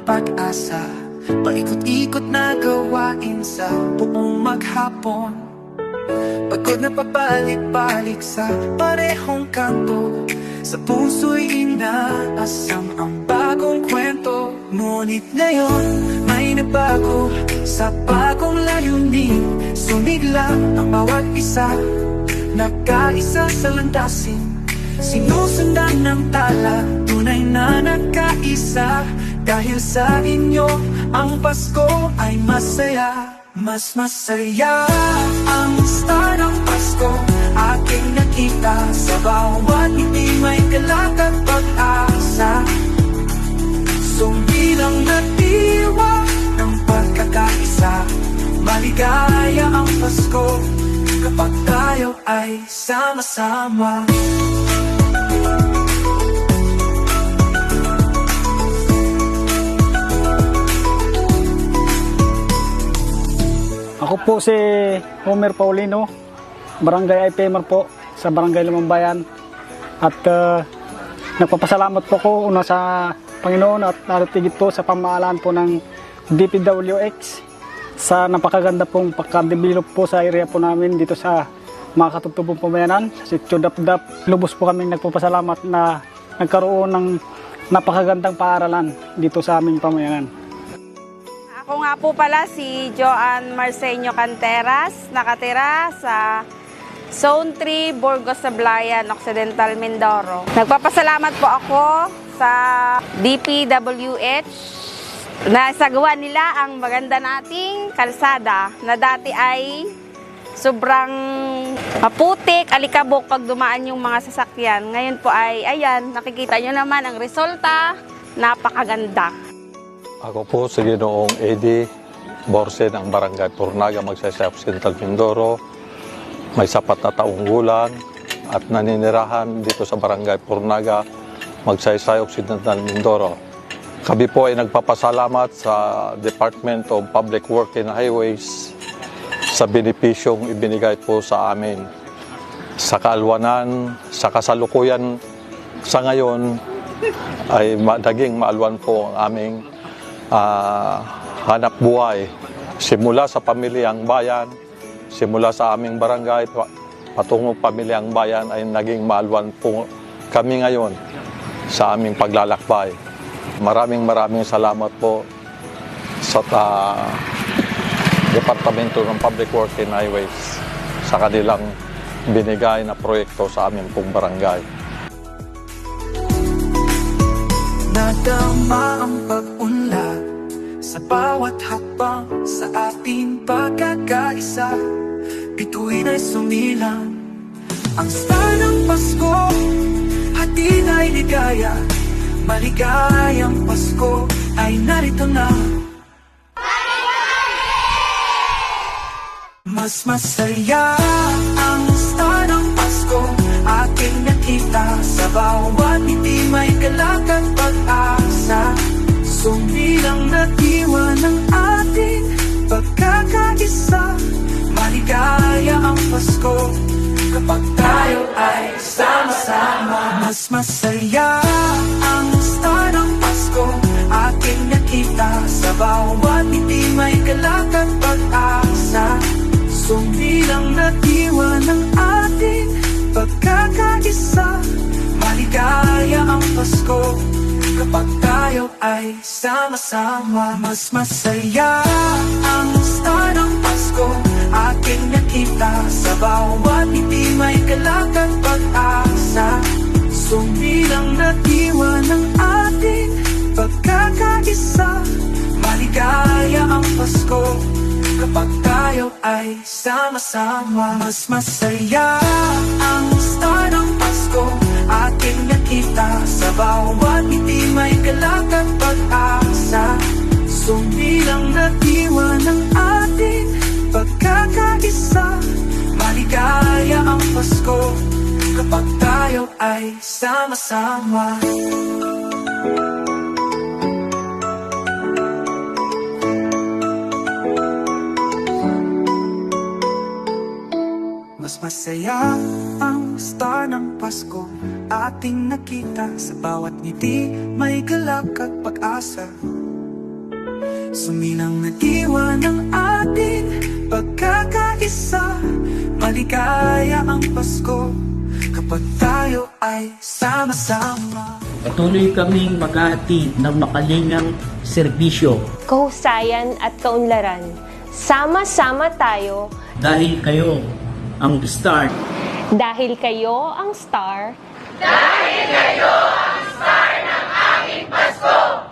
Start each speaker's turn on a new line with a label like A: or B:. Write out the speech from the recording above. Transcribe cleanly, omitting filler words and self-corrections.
A: pag-asa. Paikot-ikot na gawain sa buong maghapon. Pagod na pabalik-balik sa parehong kanto. Sa puso'y inaasam ang bagong kwento. Ngunit ngayon may nabago sa bagong layunin. Sumigla ang bawat isa, nagkaisa sa landasin. Sinusundan ng tala, tunay na nagkaisa. Dahil sa inyo, ang Pasko ay masaya. Mas masaya ang start ng Pasko. Aking nakita sa bawat ngiti may galak at pag-asa. Sumilang na diwa ng pagkakaisa. Maligaya ang Pasko kapag tayo ay sama-sama.
B: Ako po si Homer Paulino, Barangay IPMR po sa Barangay Lumambayan. At nagpapasalamat po ko una sa Panginoon at naratigit po sa pamahalaan po ng DPWX sa napakaganda pong pagka-develop po sa area po namin dito sa mga katutubong pamayanan, sa Sitio Dapdap. Lubos po kami nagpapasalamat na nagkaroon ng napakagandang paaralan dito sa aming pamayanan.
C: Ako nga po pala si Joan Marceño Canteras, nakatira sa Zone 3, Burgos Sablayan, Occidental, Mindoro. Nagpapasalamat po ako sa DPWH na isagawa nila ang maganda nating kalsada na dati ay sobrang maputik, alikabok pag dumaan yung mga sasakyan. Ngayon po ay, ayan, nakikita nyo naman ang resulta, napakaganda.
D: Ako po si Ginoong Eddie Borse ng Barangay Purnaga, Magsaysay, Occidental, Mindoro. May sapat na taong gulang at naninirahan dito sa Barangay Purnaga, Magsaysay, Occidental, Mindoro. Kami po ay nagpapasalamat sa Department of Public Works and Highways sa benepisyong ibinigay po sa amin. Sa kaalwanan, sa kasalukuyan sa ngayon ay naging maalwan po ang aming hanap buhay. Simula sa Pamilyang Bayan, simula sa aming barangay, patungong Pamilyang Bayan ay naging maalwan po kami ngayon sa aming paglalakbay. Maraming salamat po sa Departamento ng Public Works and Highways sa kanilang binigay na proyekto sa aming pong barangay.
A: Nadama ang pag-unlad sa bawat hakbang sa ating pagkakaisa. Bituin ay sumilang ang star ng Pasko, hatid ay ligaya. Maligayang Pasko ay narito na. Mas masaya ang star ng Pasko. Aking nakita sa bawat ngiti may galak at pag-asa. Sumilang na diwa ng ating pagkakaisa. Maligaya ang Pasko kapag tayo ay sama-sama. Mas masaya ang star ng Pasko. Aking nakita sa bawat ngiti may galak at pag-asa. Sumilang na diwa ng ating pagkakaisa. Maligaya ang Pasko kapag tayo ay sama-sama. Mas masaya ang star ng Pasko. Aking nakita sa bawat ngiti may galak at pag-asa. Sumilang na diwa ng ating pagkakaisa. Maligaya ang Pasko kapag tayo ay sama-sama. Mas masaya ang star ng Pasko. Aking nakita sa bawat ngiti may galak at pag-asa. Sumilang na diwa ng ating pagkakaisa. Maligaya ang Pasko kapag tayo ay sama-sama. Mas masaya ang star ng Pasko. Ating nakita sa bawat ngiti may galak at pag-asa. Sumilang na iwan ang ating pagkakaisa. Maligaya ang Pasko kapag tayo ay sama-sama.
E: Patuloy kaming maghahatid ng makalingang serbisyo
F: kahusayan at kaunlaran. Sama-sama tayo
E: dahil kayo ang start.
F: dahil kayo ang star
G: Dahil kayo ang star ng aming Pasko!